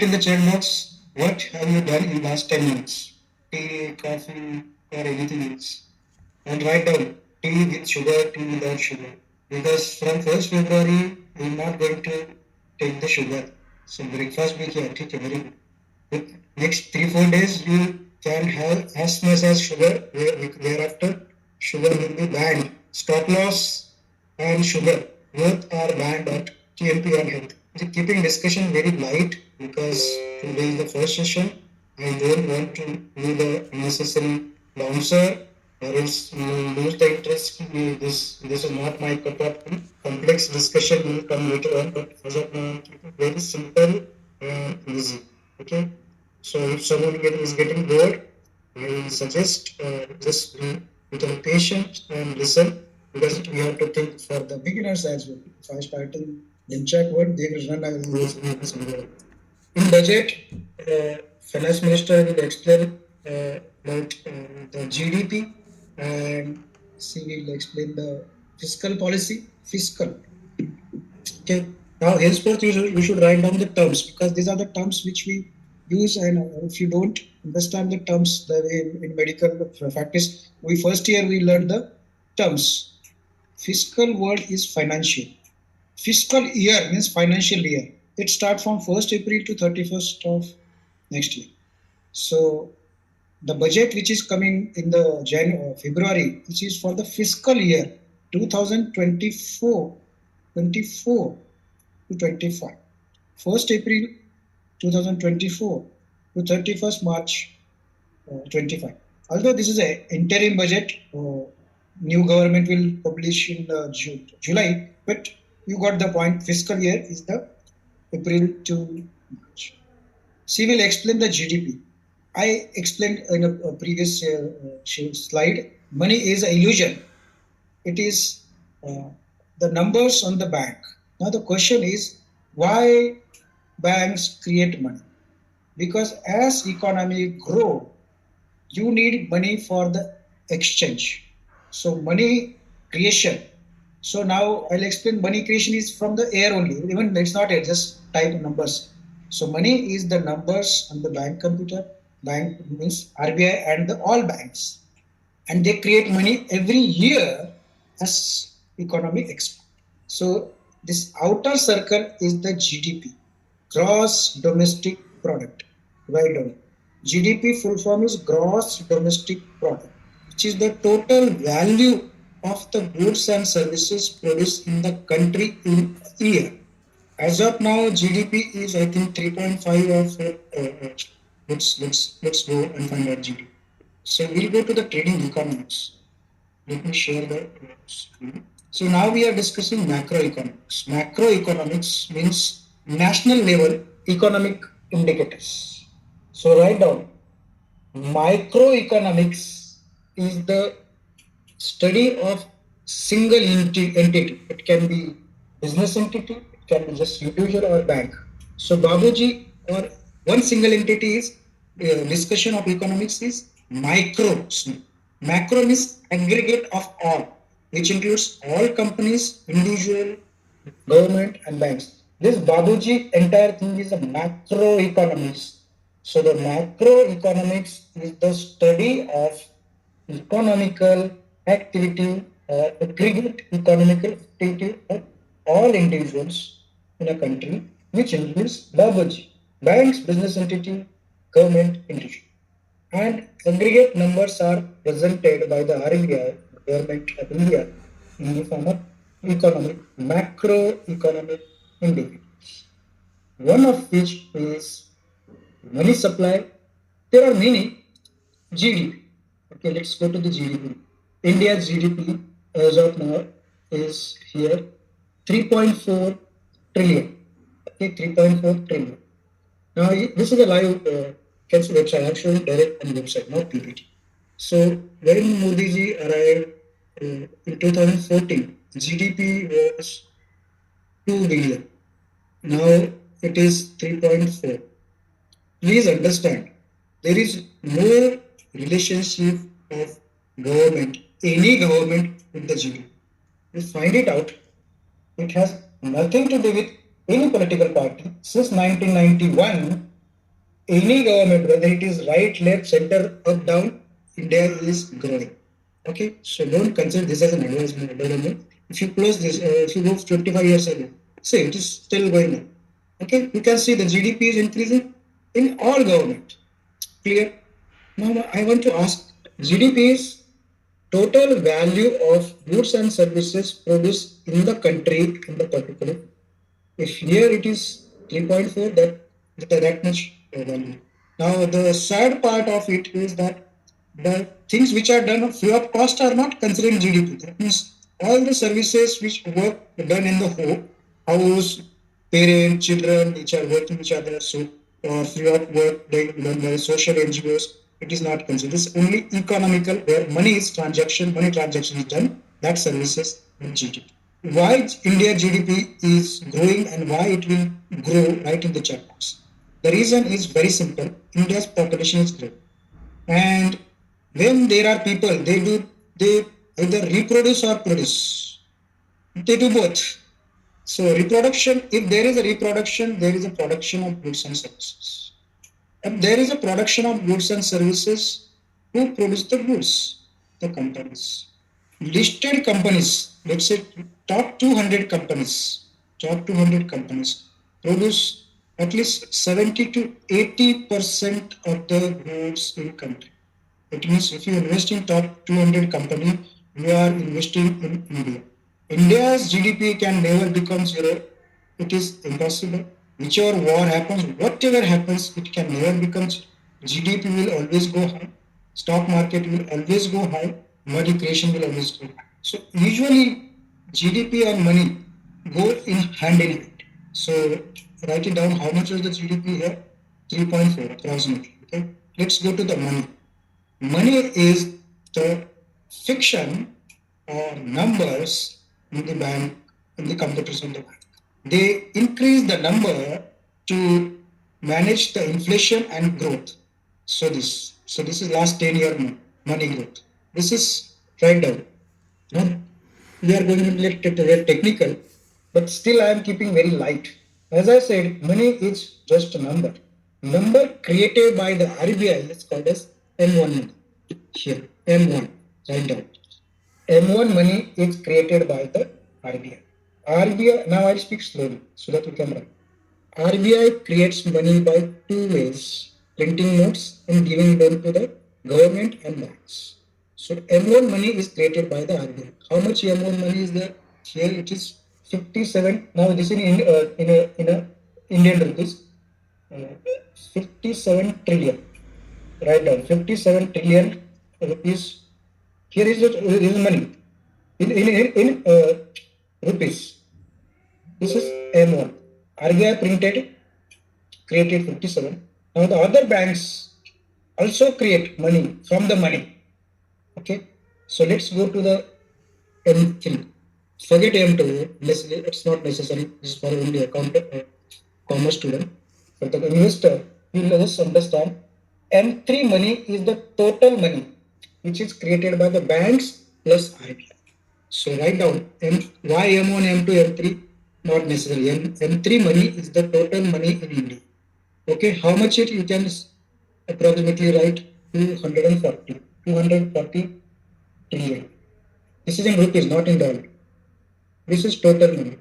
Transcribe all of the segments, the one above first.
write in the chat box what have you done in last 10 minutes. Tea, coffee, or anything else. And write down tea with sugar, tea without sugar. Because from 1st February, we are not going to take the sugar. So breakfast भी किया ठीक है very good. With next 3-4 days you can have as much as sugar. Thereafter sugar will be banned. Stop loss and sugar both are banned at TMP on health. Keeping discussion very light because today is the first session. I don't want to do the unnecessary bouncer or else you lose the interest. This is not my cup of tea. Complex discussion will come later on, but as of now, keep it very simple and easy. Okay. So if someone is getting bored, I suggest just be little patient and listen because we have to think for the beginners as well. If I starting in check word, they will run away. In budget, finance minister will explain about the GDP and she will explain the fiscal policy. Fiscal. Okay. Now, henceforth, you should write down the terms because these are the terms which we use. And if you don't understand the terms, the way in medical practice, we first year we learned the terms. Fiscal word is financial. Fiscal year means financial year. It starts from 1st April to 31st of next year. So the budget which is coming in the February, which is for the fiscal year 2024 to 25. 1st April 2024 to 31st March 25. Although this is an interim budget, new government will publish in July, but you got the point. Fiscal year is the April to March. She will explain the GDP. I explained in a previous slide, money is an illusion. It is the numbers on the bank. Now the question is, why banks create money? Because as economy grow, you need money for the exchange. So money creation. So now I'll explain money creation is from the air only. Even it's not air, just type numbers. So money is the numbers on the bank computer. Bank means RBI and all banks. And they create money every year as economy expands. So this outer circle is the GDP, gross domestic product. Write down. GDP full form is gross domestic product, which is the total value of the goods and services produced in the country in a year. As of now, GDP is I think 3.5 of. Let's go and find out GDP. So we'll go to the trading economics. Let me share the screen. So now we are discussing macroeconomics. Macroeconomics means national level economic indicators. So write down. Microeconomics is the study of single entity. It can be business entity, it can be just individual or bank. So Babuji or one single entity is discussion of economics is micro. Macro means aggregate of all, which includes all companies, individual, government, and banks. This Babuji entire thing is a macroeconomics. So the macroeconomics is the study of economical activity or aggregate economical activity of all individuals in a country, which includes Babuji, banks, business entity, government entity. And aggregate numbers are presented by the RBI, Government of India, in the form of macroeconomic indicators. One of which is money supply. There are many. GDP. Okay, let's go to the GDP. India's GDP as of now is here 3.4 trillion. Okay, 3.4 trillion. Now, this is a live website. I'm showing direct on the website, not PPT. So, when Modi ji arrived in 2014, GDP was 2 billion. Now, it is 3.4. Please understand, there is no relationship of government, any government with the GDP. You find it out. It has nothing to do with any political party. Since 1991, Any government, whether it is right, left, center, up, down, India is growing. Okay, so don't consider this as an advertisement. If you close this, if you go 25 years ago, see it is still going on. Okay, you can see the GDP is increasing in all government. Clear? Now I want to ask, GDP is total value of goods and services produced in the country in the particular. If here it is 3.4, that much value. Now the sad part of it is that the things which are done free of cost are not considered GDP. That means all the services which work done in the home, house, parents, children, which are working each other, so free of work done by social NGOs, it is not considered. It's only economical where money transaction is done, that services in GDP. Why India GDP is growing and why it will grow right in the chat box. The reason is very simple. India's population is growing. And when there are people, they either reproduce or produce. They do both. So reproduction, if there is a reproduction, there is a production of goods and services. If there is a production of goods and services, who produce the goods? The companies. Listed companies, let's say top 200 companies produce at least 70 to 80% of the goods in country. It means if you invest in top 200 company, you are investing in India. India's GDP can never become zero. It is impossible. Whichever war happens, whatever happens, it can never become zero. GDP will always go high. Stock market will always go high. Money creation will always go high. So usually GDP and money go in hand in hand. So write it down. How much is the GDP here? 3.4 approximately. Okay. Let's go to the money. Money is the fiction or numbers in the bank, in the computers in the bank. They increase the number to manage the inflation and growth. So this is last 10-year money growth. This is right down. Now, we are going to get technical, but still I am keeping very light. As I said, money is just a number. Number created by the RBI is called as M1 money. Here, M1, write down. M1 money is created by the RBI. RBI, now I'll speak slowly so that you can write. RBI creates money by two ways, printing notes and giving them to the government and banks. So M1 money is created by the RBI. How much M1 money is there? Here it is 57. Now this is in a Indian rupees. 57 trillion. Write down 57 trillion rupees. Here is money in rupees. This is M1. RBI printed, created 57. Now the other banks also create money from the money. Okay. So let's go to the M3. Forget M2. It's not necessary. This is for only commerce student. For the investor, you will just understand M3 money is the total money which is created by the banks plus RBI. So write down why M1, M2, M3, not necessary. M3 money is the total money in India. Okay, how much it you can approximately write 240 trillion. This is in rupees, not in dollar. This is total money,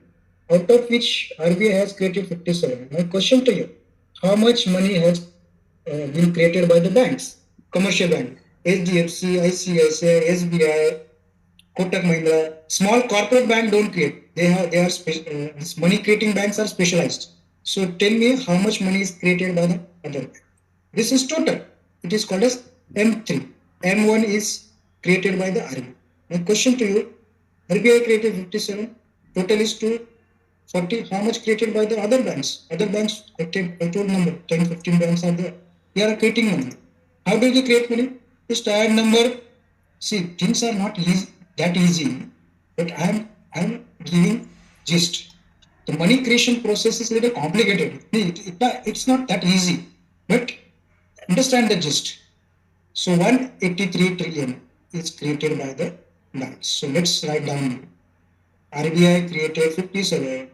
out of which RBI has created 57. My question to you, how much money has been created by the banks? Commercial bank, HDFC, ICICI, SBI, Kotak Mahindra. Small corporate bank don't create. Money creating banks are specialized. So tell me how much money is created by the other bank. This is total. It is called as M3. M1 is created by the RBI. My question to you, RBI created 57. Total is 240. How much created by the other banks? Other banks, I told number, 10, 15 banks are there. They are creating money. How do they create money? Just add number. See, things are not that easy, but I'm giving gist. The money creation process is a little complicated. It's not that easy, but understand the gist. So 183 trillion is created by the banks. So let's write down. RBI created 57.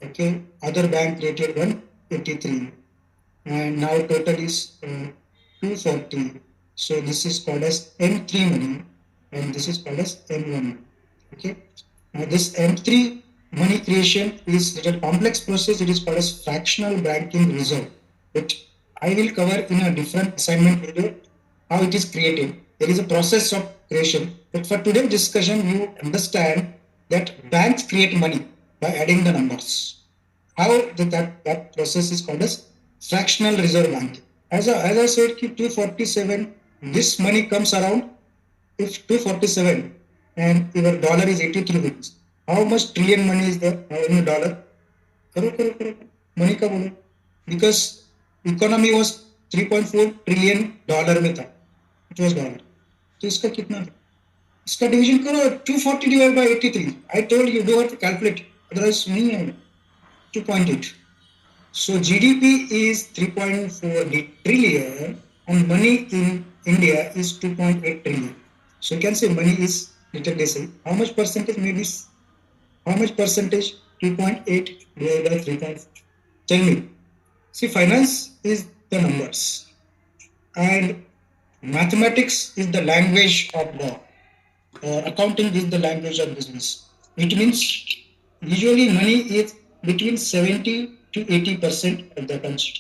Okay, other bank created 183. and now total is 240. So this is called as M3 money, and this is called as M1 money. Okay. Now this M3 money creation is a complex process. It is called as fractional banking reserve. But I will cover in a different assignment video how it is created. There is a process of creation. But for today's discussion, you understand that banks create money by adding the numbers. How that process is called as fractional reserve banking. As I said, 247, this money comes around if 247 and your dollar is 83 rupees. How much trillion money is there in a dollar? करो करो करो money का बोलो because economy was 3.4 trillion dollar में था it was dollar तो इसका कितना था इसका डिवीजन करो 240 divide by 83 I told you do have to calculate otherwise नहीं है 2.8 so GDP is 3.4 trillion and money in India is 2.8 trillion. So you can say money is little less. How much percentage maybe? How much percentage? 2.8 divided by 3.4. Tell me. See, finance is the numbers and mathematics is the language of law. Accounting is the language of business. It means usually money is between 70 to 80% of the country.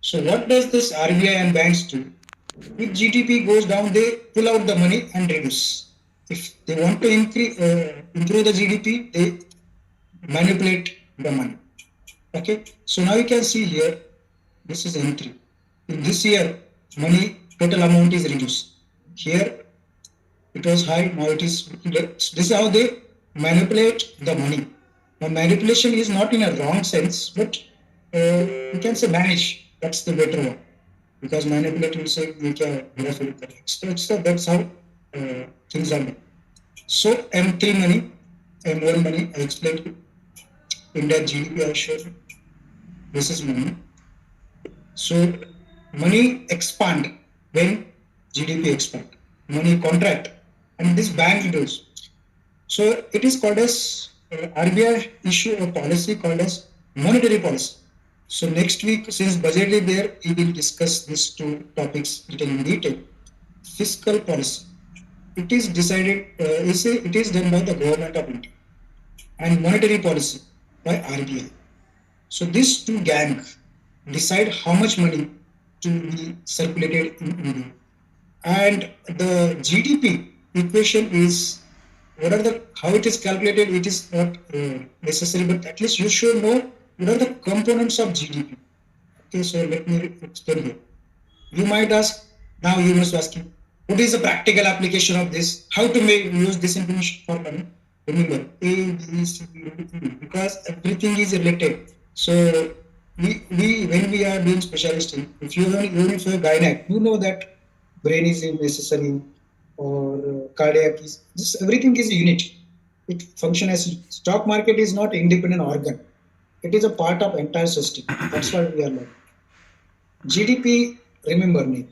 So what does this RBI and banks do? If GDP goes down, they pull out the money and reduce. If they want to improve the GDP, they manipulate the money. Okay, so now you can see here, this is entry. In this year, money total amount is reduced. Here it was high, now it is. This is how they manipulate the money. Now manipulation is not in a wrong sense, but you can say manage. That's the better one because manipulate will say we can so that's how things are done. So M3 money, M1 money, I explained India GDP I showed. This is money. So money expand when GDP expand. Money contract and this bank does. So it is called as RBI issue a policy called as monetary policy. So next week, since budget is there, we will discuss these two topics in detail. Fiscal policy. It is decided, it is done by the government of India and monetary policy by RBI. So these two gang decide how much money to be circulated in India. And the GDP equation is what are the how it is calculated. It is not necessary, but at least you should know what are the components of GDP. Okay, so let me explain here. You might ask now. You must ask what is the practical application of this? How to make use this information for money? Remember A, B, C, D, E, because everything is related. So we when we are doing specialist, if you are even if you are gynec, you know that brain is necessary or cardiac is this everything is a unit. It function as stock market is not independent organ. It is a part of entire system. That's what we are learning. GDP, remember me,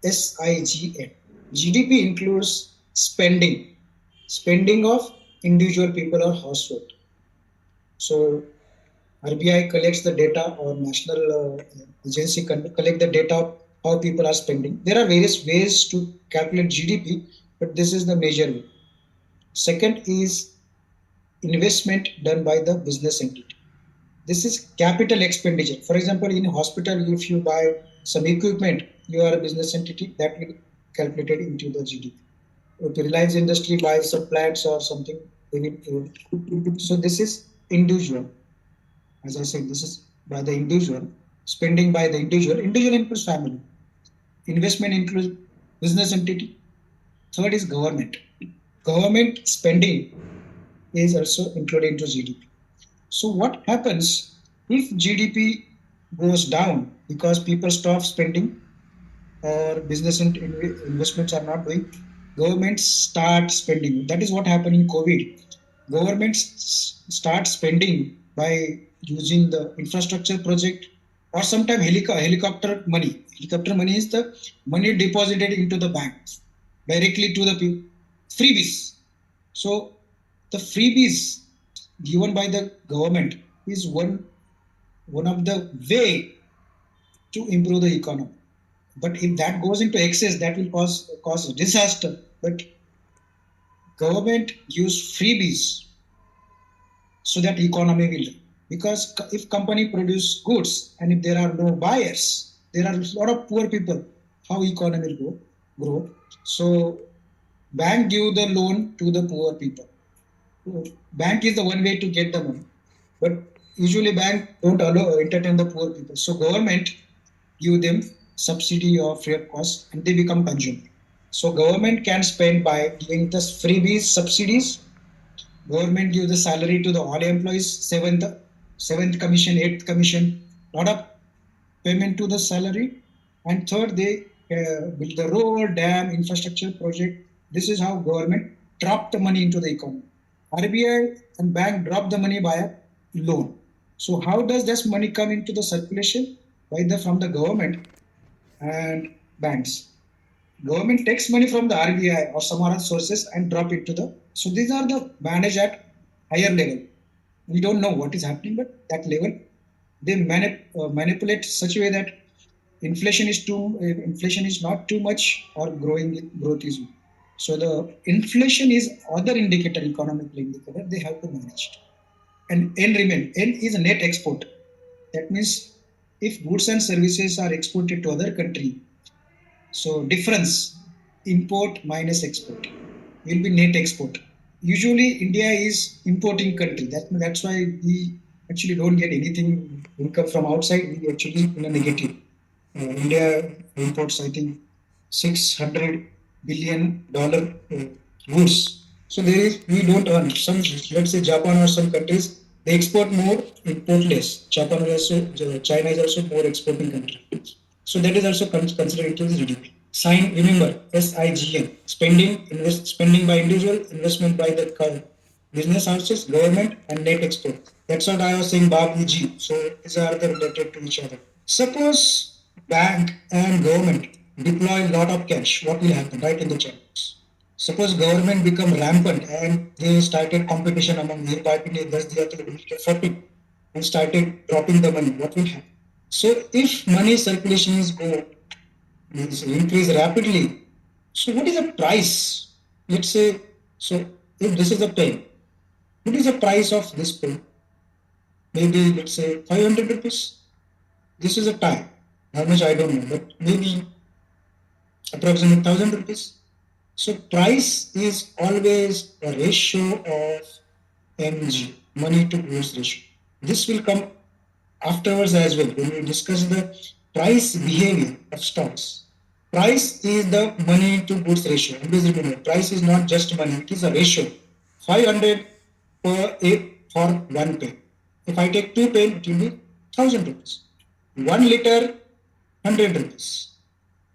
SIGN. GDP includes spending of individual people or household. So RBI collects the data or national agency collect the data of how people are spending. There are various ways to calculate GDP, but this is the major way. Second is investment done by the business entity. This is capital expenditure. For example, in a hospital, if you buy some equipment, you are a business entity that will calculated into the GDP. If Reliance Industry buys some plants or something, they will. So this is individual. As I said, this is by the individual. Spending by the individual. Individual includes family. Investment includes business entity. Third is government. Government spending is also included into GDP. So what happens if GDP goes down because people stop spending or business investments are not doing? Governments start spending. That is what happened in COVID. Governments start spending by using the infrastructure project or sometimes helicopter money. Helicopter money is the money deposited into the banks directly to the people. Freebies. So the freebies given by the government is one of the way to improve the economy. But if that goes into excess, that will cause disaster. But government use freebies so that economy will run. Because if company produce goods and if there are no buyers, there are a lot of poor people. How economy will grow? So bank give the loan to the poor people. Bank is the one way to get the money, but usually bank don't allow entertain the poor people. So government give them subsidy or free of cost, and they become consumer. So government can spend by giving the freebies, subsidies. Government give the salary to the all employees, seventh commission, eighth commission, lot of payment to the salary. And third, they build the road, dam, infrastructure project. This is how government drop the money into the economy. RBI and bank drop the money by a loan. So how does this money come into the circulation? From the government and banks. Government takes money from the RBI or some other sources and drop it to the. So these are the managed at higher level. We don't know what is happening, but that level they manipulate such a way that inflation is not too much or growth is. So the inflation is other indicator, economic indicator. They have to manage it. And N is a net export. That means if goods and services are exported to other country, so difference import minus export will be net export. Usually India is importing country. That's why we actually don't get anything income from outside. We actually in a negative. India imports, I think, $600 billion goods. So we don't earn. Let's say Japan or some countries, they export more, import less. China is also more exporting country. So that is also considered into the GDP. Remember, SIGN, spending by individual, investment by the business houses, government, and net export. That's what I was saying, Babuji. So these are the related to each other. Suppose bank and government deploy a lot of cash, what will happen right in the channels? Suppose government become rampant and they started competition among the party, thus they are 40 and started dropping the money, what will happen? So if money circulation is increase rapidly, so what is the price? Let's say, so if this is a pen, what is the price of this pen? Maybe let's say 500 rupees. This is a tie. How much I don't know, but maybe approximately 1000 rupees. So price is always a ratio of MG, money to goods ratio. This will come afterwards as well when we discuss the price behavior of stocks. Price is the money to goods ratio. Always remember, price is not just money, it is a ratio. 500 per for one pen. If I take two pen, it will be 1000 rupees. 1 liter, 100 rupees.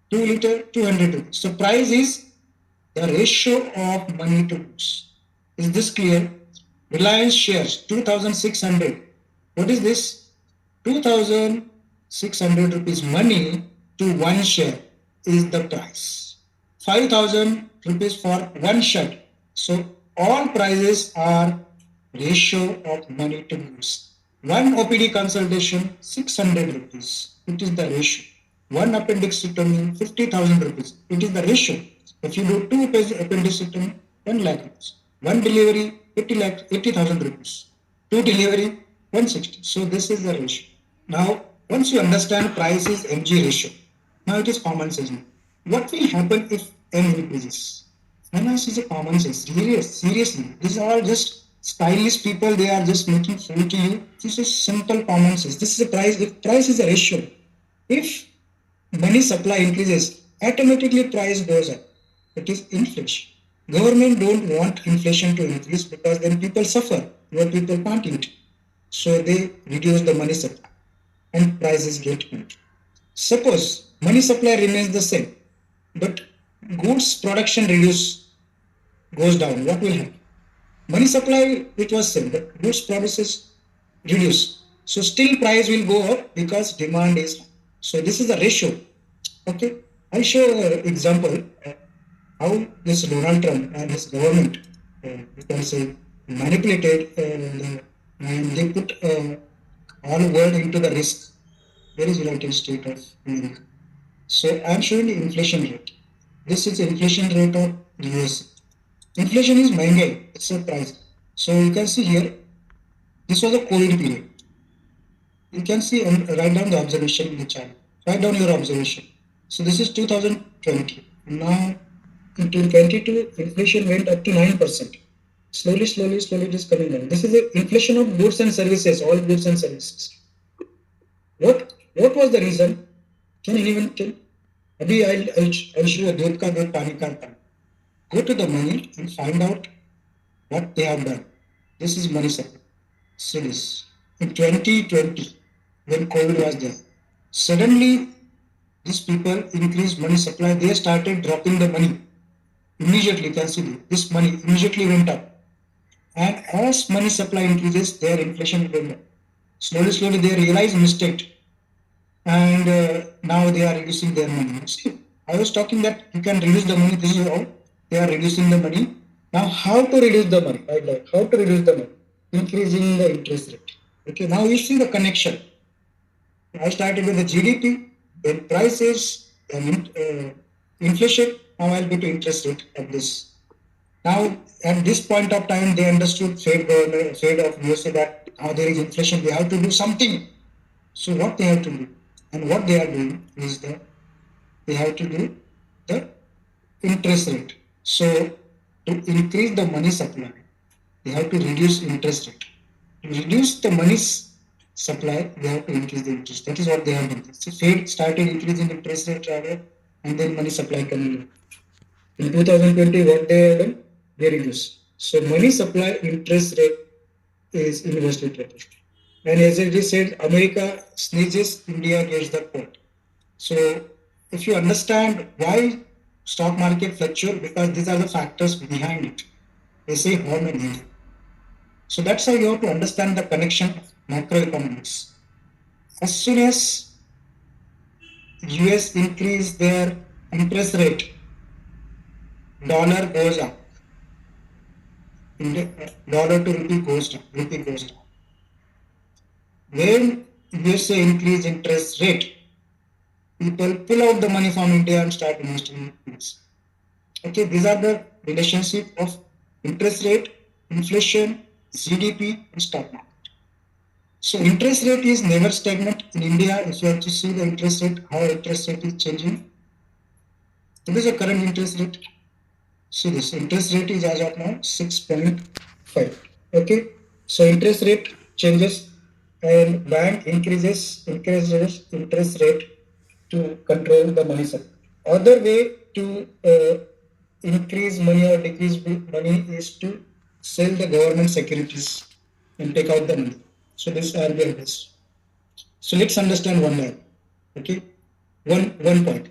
2 liter, 200 rupees. So price is the ratio of money to goods. Is this clear? Reliance shares 2600. What is this? 2600 rupees money to one share is the price. 5000 rupees for one shirt. So all prices are ratio of money to goods. One OPD consultation 600 rupees. It is the ratio. One appendectomy 50,000 rupees. It is the ratio. If you do two appendectomy 1 lakh rupees. One delivery 80,000 rupees. Two delivery 160. So this is the ratio. Now once you understand price is MG ratio, now it is common sense. What will happen if M increases? Finance is a common sense. Seriously. These are all just stylish people. They are just making fool to you. This is simple common sense. This is a price. If price is a ratio, if money supply increases, automatically price goes up. It is inflation. Government don't want inflation to increase because then people suffer. What people can't eat. So they reduce the money supply and prices get hit. Suppose money supply remains the same, but goods production goes down. What will happen? Money supply it was same, but goods prices reduce. So still price will go up because demand is high. So this is a ratio. Okay, I'll show an example how this Donald Trump and his government, you can say, manipulated and they put all world into the risk. Very United States of America. So I'm showing the inflation rate. This is inflation rate of USA. Inflation is महंगाई. It's a price. So you can see here, this was a COVID period. You can see and write down the observation in the chart. Write down your observation. So this is 2020. Now in 2022, inflation went up to 9%. Slowly it is coming down. This is the inflation of goods and services, all goods and services. What was the reason? Can anyone tell? अभी I'll show you दूध का दूध पानी का पानी. Go to the money and find out what they have done. This is money supply. See this. In 2020, when COVID was there, suddenly these people increased money supply. They started dropping the money. Immediately, you can see this money immediately went up. And as money supply increases, their inflation will go up. Slowly, they realize mistake. And now they are reducing their money. See, I was talking that you can reduce the money. This is how they are reducing the money. Now, how to reduce the money? Right? How to reduce the money? Increasing the interest rate. Okay, now you see the connection. I started with the GDP, then prices, then inflation. Now I'll go to interest rate of this. Now, at this point of time, they understood Fed of USA that now there is inflation. They have to do something. So what they have to do, and what they are doing is that they have to do the interest rate. So to increase the money supply, they have to reduce interest rate. To reduce the money supply, they have to increase the interest. That is what they have done. So Fed started increasing interest rate rather, and then money supply coming in. In 2020, what they have done? They reduce. So money supply interest rate is inversely related. And as I just said, America sneezes, India gets the cold. So if you understand why stock market fluctuate, because these are the factors behind it. They say home and here. So that's how you have to understand the connection of macroeconomics. As soon as US increase their interest rate, dollar goes up. Dollar to rupee goes down. Rupee goes down. When USA increase interest rate, people pull out the money from India and start investing in US. Okay, these are the relationship of interest rate, inflation, GDP, and stock market. So interest rate is never stagnant in India. If you have to see the interest rate, how interest rate is changing. What is the current interest rate? See this interest rate is as of now 6.5. Okay, so interest rate changes and bank increases interest rate to control the money supply. Other way to increase money or decrease money is to sell the government securities and take out the money. So this RBI does. So let's understand one line. Okay, one point.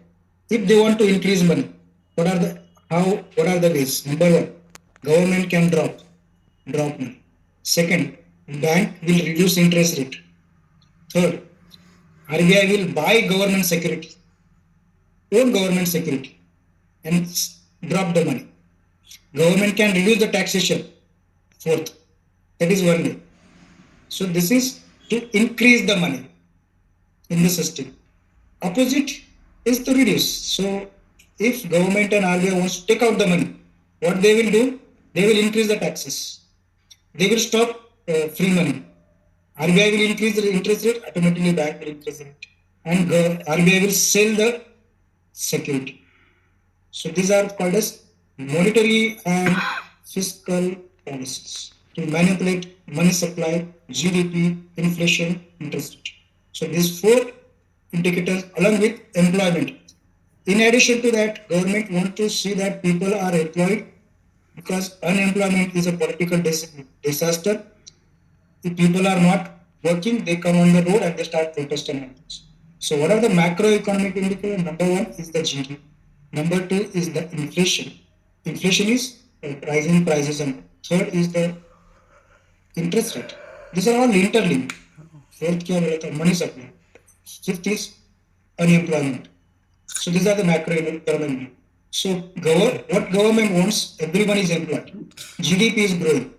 If they want to increase money, what are the ways? Number one, government can drop money. Second, bank will reduce interest rate. Third, RBI will buy government security, own government security, and drop the money. Government can reduce the taxation. Fourth, that is one way. So this is to increase the money in the system. Opposite is to reduce. So if government and RBI wants to take out the money, what they will do? They will increase the taxes. They will stop free money. RBI will increase the interest rate, automatically bank will increase the rate. And RBI will sell the security. So these are called as monetary and fiscal policies to manipulate money supply, GDP, inflation, interest rate. So these four indicators along with employment. In addition to that, government want to see that people are employed because unemployment is a political disaster. If people are not working, they come on the road and they start protesting. So what are the macroeconomic indicators? Number one is the GDP. Number two is the inflation. Inflation is rising prices, and third is the interest rate. These are all interlinked. Fourth क्या money supply. Fifth is unemployment. So these are the macroeconomic. So what government wants, everyone is employed. GDP is growing.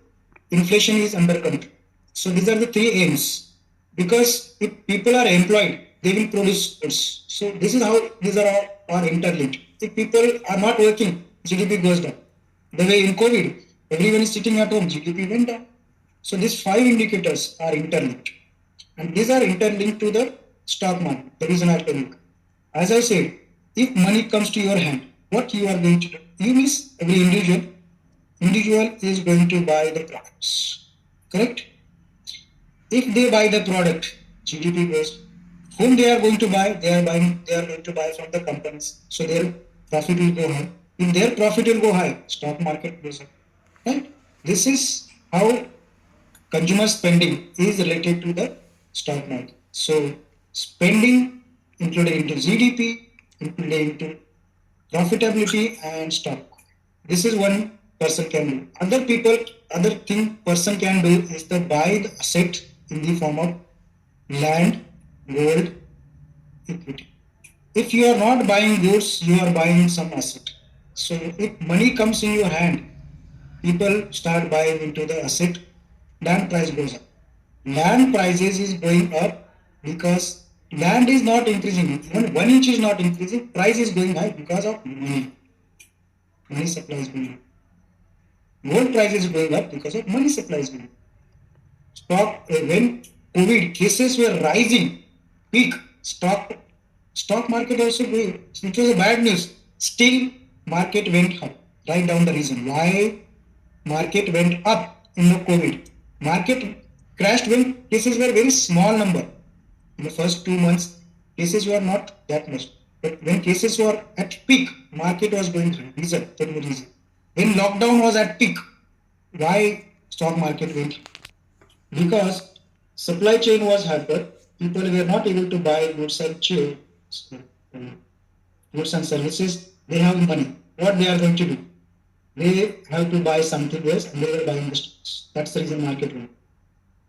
Inflation is under control. So these are the three aims. Because if people are employed, they will produce goods. So this is how these are interlinked. If people are not working, GDP goes down. The way in COVID, everyone is sitting at home, GDP went down. So these five indicators are interlinked. And these are interlinked to the stock market. The reason I'll tell you. As I said, if money comes to your hand, what you are going to do? You miss every individual is going to buy the products. Correct? If they buy the product, GDP goes. Whom they are going to buy? They are going to buy from the companies. So their profit will go high. If their profit will go high, stock market goes up. Right? This is how consumer spending is related to the stock market. So spending included into GDP, included into profitability and stock. This is one person can do. Other thing person can do is to buy the asset in the form of land, gold, equity. If you are not buying goods, you are buying some asset. So if money comes in your hand, people start buying into the asset, land price goes up. Land prices is going up because land is not increasing. Even 1 inch is not increasing, price is going high because of money. Money supply is going up. Gold price is going up because of money supply is going up. When COVID cases were rising, peak stock market also going. It was a bad news. Still, market went up. Write down the reason why market went up in the COVID. Market crashed when cases were very small number. In the first 2 months, cases were not that much. But when cases were at peak, market was going through. Reason, tell me reason. When lockdown was at peak, why stock market went? Because supply chain was hampered, people were not able to buy goods and services. They have money. What they are going to do? They have to buy something else, and they were buying the stocks. That's the reason market went.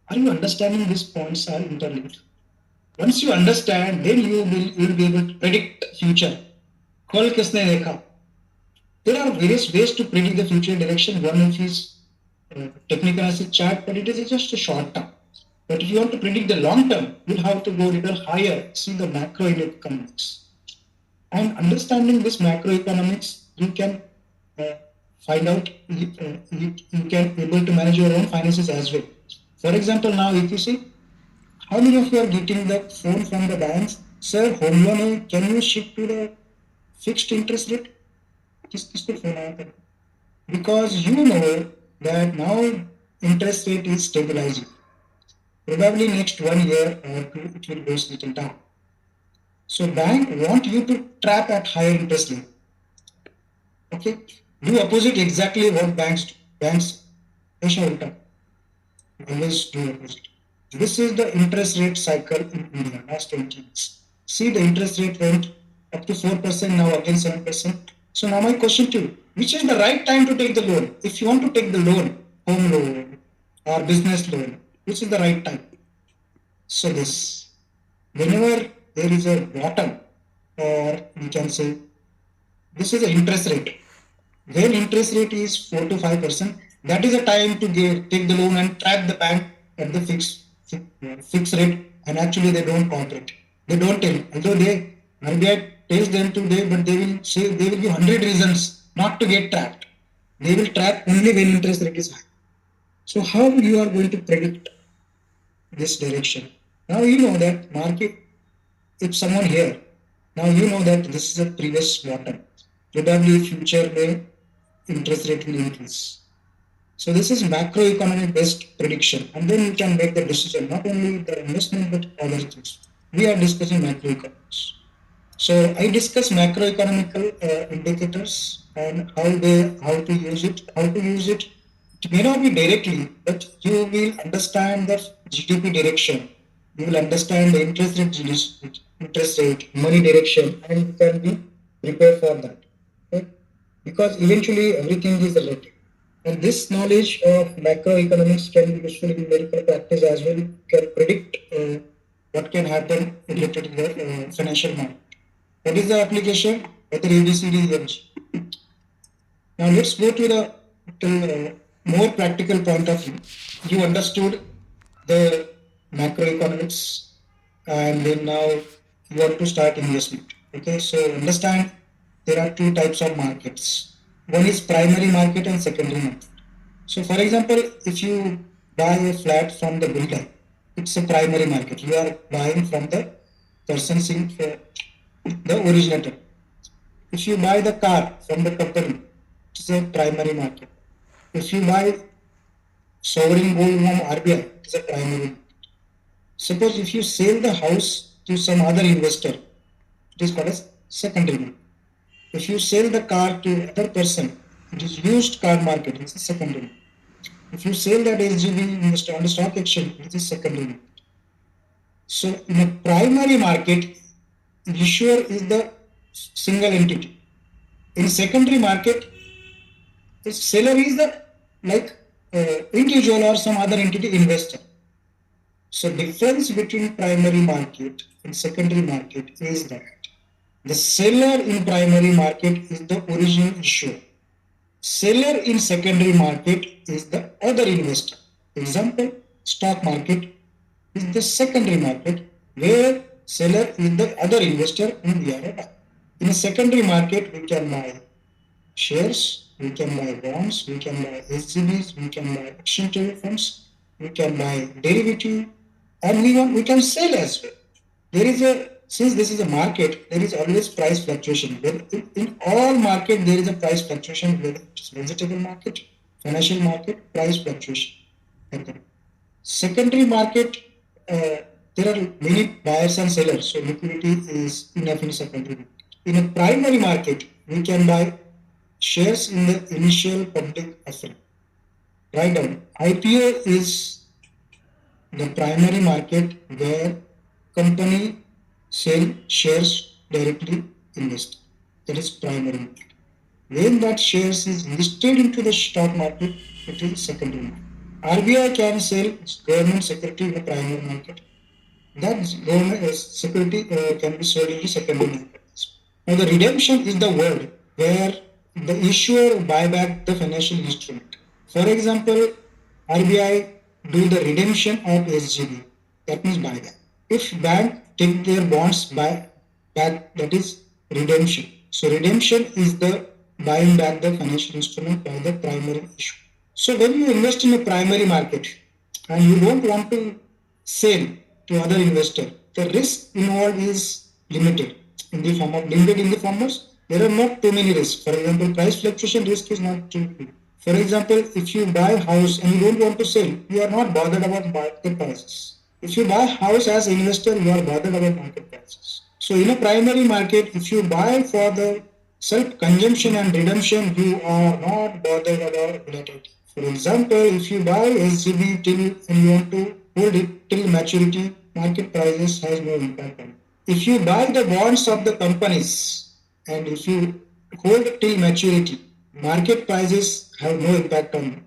Are you understanding these points are interlinked? Once you understand, then you will be able to predict future. कल किसने देखा? There are various ways to predict the future direction. One of is technical analysis chart, but it is just a short term. But if you want to predict the long term, you'll have to go a little higher, see the macroeconomics. And understanding this macroeconomics, you can find out, you can able to manage your own finances as well. For example, now if you see, how many of you are getting the phone from the banks? Sir, home loan है, can you shift to the fixed interest rate? किसको phone आया था? Because you know that now interest rate is stabilizing. Probably next 1 year or two, it will go little down. So bank want you to trap at higher interest rate. Okay, do opposite exactly what banks do. Banks always do opposite. This is the interest rate cycle in India last 20 years. See, the interest rate went up to 4%, now again 7%. So now my question to you, which is the right time to take the loan? If you want to take the loan, home loan or business loan, which is the right time? So this, whenever there is a bottom, or we can say, this is the interest rate. When interest rate is 4 to 5%, that is a time to take the loan and trap the bank at the fixed rate, and actually they don't cooperate. They don't tell. Although RBI tells them today, but they will say they will give 100 reasons not to get trapped. They will trap only when interest rate is high. So how you are going to predict this direction? Now you know that market, if someone here, now you know that this is a previous bottom. Probably future may interest rate will increase. So this is macroeconomic based prediction, and then you can make the decision, not only the investment but other things. We are discussing macroeconomics. So I discuss macroeconomical indicators and how to use it. How to use it. It may not be directly, but you will understand the GDP direction. You will understand the interest rate, money direction, and you can be prepared for that. Okay? Because eventually everything is related. And this knowledge of macroeconomics can be useful in medical practice as well. You can predict what can happen related to the financial market. What is the application? Whether ABCD is. Now let's go to the more practical point of view. You understood the macroeconomics, and then now you want to start investment. Okay, so understand there are two types of markets. One is primary market and secondary market. So, for example, if you buy a flat from the builder, it's a primary market. You are buying from the person seeing the originator. If you buy the car from the company, it's a primary market. If you buy sovereign gold from RBI, it's a primary market. Suppose if you sell the house to some other investor, it is called as secondary market. If you sell the car to other person, it is used car market, it's a secondary market. If you sell that SGB on the stock exchange, it is secondary market. So in a primary market, issuer is the single entity. In secondary market, the seller is the like individual or some other entity investor. So difference between primary market and secondary market is that the seller in primary market is the original issuer. Seller in secondary market is the other investor. Example, stock market is the secondary market where seller is the other investor and we are a buyer. In a secondary market, we can buy shares, we can buy bonds, we can buy SGBs, we can buy exchange traded funds, we can buy derivative, and we can sell as well. There is a since this is a market, there is always price fluctuation. In all market, there is a price fluctuation, whether it's vegetable market, financial market, price fluctuation. Secondary market, there are many buyers and sellers, so liquidity is enough in secondary market. In a primary market, we can buy shares in the initial public offering. Write down. IPO is the primary market where company sell shares directly investor. That is primary market. When that shares is listed into the stock market, it is secondary market. RBI can sell government security in the primary market. That government security can be sold in the secondary market. Now the redemption is the word where the issuer buy back the financial instrument. For example, RBI do the redemption of SGB. That means buyback. If bank take their bonds back, that is redemption. So redemption is the buying back the financial instrument by the primary issue. So when you invest in a primary market and you don't want to sell to other investor, the risk involved is limited in the form of limited in the form of there are not too many risks. For example, price fluctuation risk is not too big. For example, if you buy a house and you don't want to sell, you are not bothered about market prices. If you buy a house as an investor, you are bothered about market prices. So in a primary market, if you buy for the self-consumption and redemption, you are not bothered about volatility. For example, if you buy SGB till and you want to hold it till maturity, market prices has no impact on it. If you buy the bonds of the companies and if you hold till maturity, market prices have no impact on it.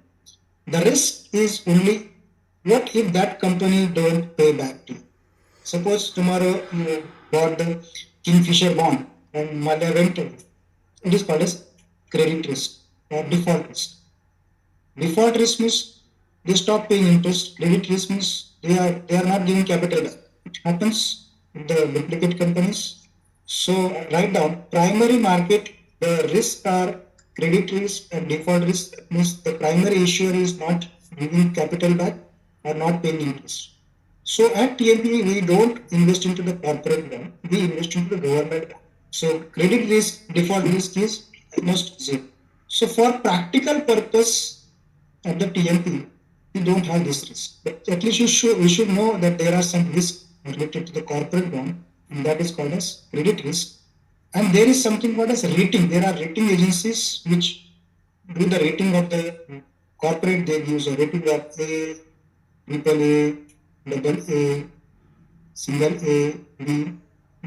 The risk is only what if that company don't pay back to you. Suppose tomorrow you bought the Kingfisher bond and Mother went away. It is called as credit risk or default risk. Default risk means they stop paying interest. Credit risk means they are not giving capital back. It happens in the duplicate companies. So write down primary market. The risks are credit risk and default risk. That means the primary issuer is not giving capital back or not paying interest. So at TMP we don't invest into the corporate bond. We invest into the government bond. So credit risk, default risk is almost zero. So for practical purpose at the TMP, we don't have this risk. But at least we should know that there are some risks related to the corporate bond, and that is called as credit risk. And there is something called as rating. There are rating agencies which do the rating of the corporate. They use a rating of A, triple A, double A, single A, B.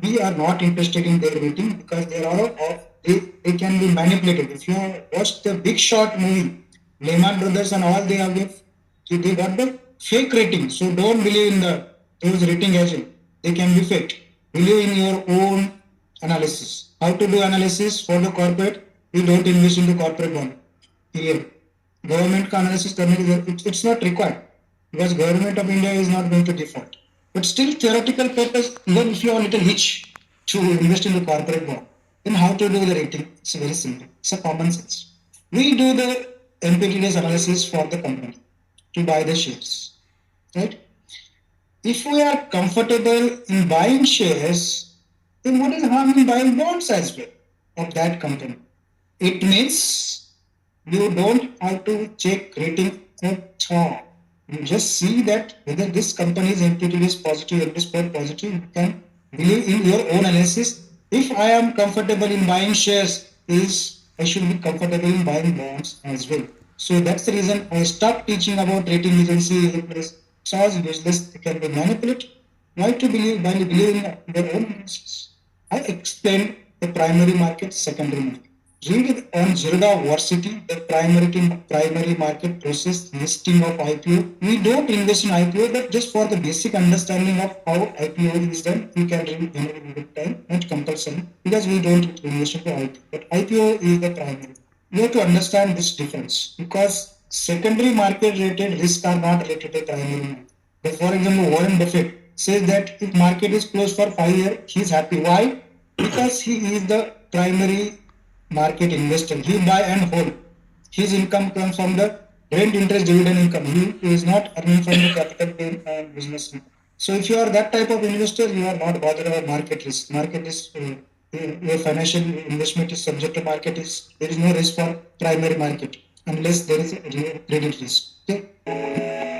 We are not interested in their rating because they can be manipulated. If you watch the Big Short movie, Lehman Brothers and all they have they got the fake rating. So don't believe in those rating agents. They can be fake. Believe in your own analysis. How to do analysis for the corporate? We don't invest in the corporate bond. Period. Government का analysis करने की it's not required because government of India is not going to default. But still, theoretical purpose, even if you are a little rich to invest in the corporate bond, then how to do the rating? It's very simple. It's a common sense. We do the MPTDS analysis for the company to buy the shares, right? If we are comfortable in buying shares, then what is harm in buying bonds as well of that company? It means you don't have to check rating at all. You just see that whether this company's entity is positive, it is positive, you can believe in your own analysis. If I am comfortable in buying shares, is I should be comfortable in buying bonds as well. So that's the reason I stopped teaching about rating agency is charge useless, they can be manipulated. Why to believe when you believe in their own analysis? I explained the primary market, secondary market. Read on Jirga Varsity, the primary market process listing of IPO. We don't invest in IPO, but just for the basic understanding of how IPO is done, we can read in good time, not compulsory, because we don't invest in IPO. But IPO is the primary. You have to understand this difference because secondary market rated risks are not related to primary market. But for example, Warren Buffett says that if market is closed for 5 years, he's happy. Why? Because he is the primary market investor. He buy and hold. His income comes from the rent, interest, dividend income. He is not earning from the capital gain and business income. So if you are that type of investor, you are not bothered about market risk. Market is your financial investment is subject to market risk. There is no risk for primary market unless there is a credit risk. Okay.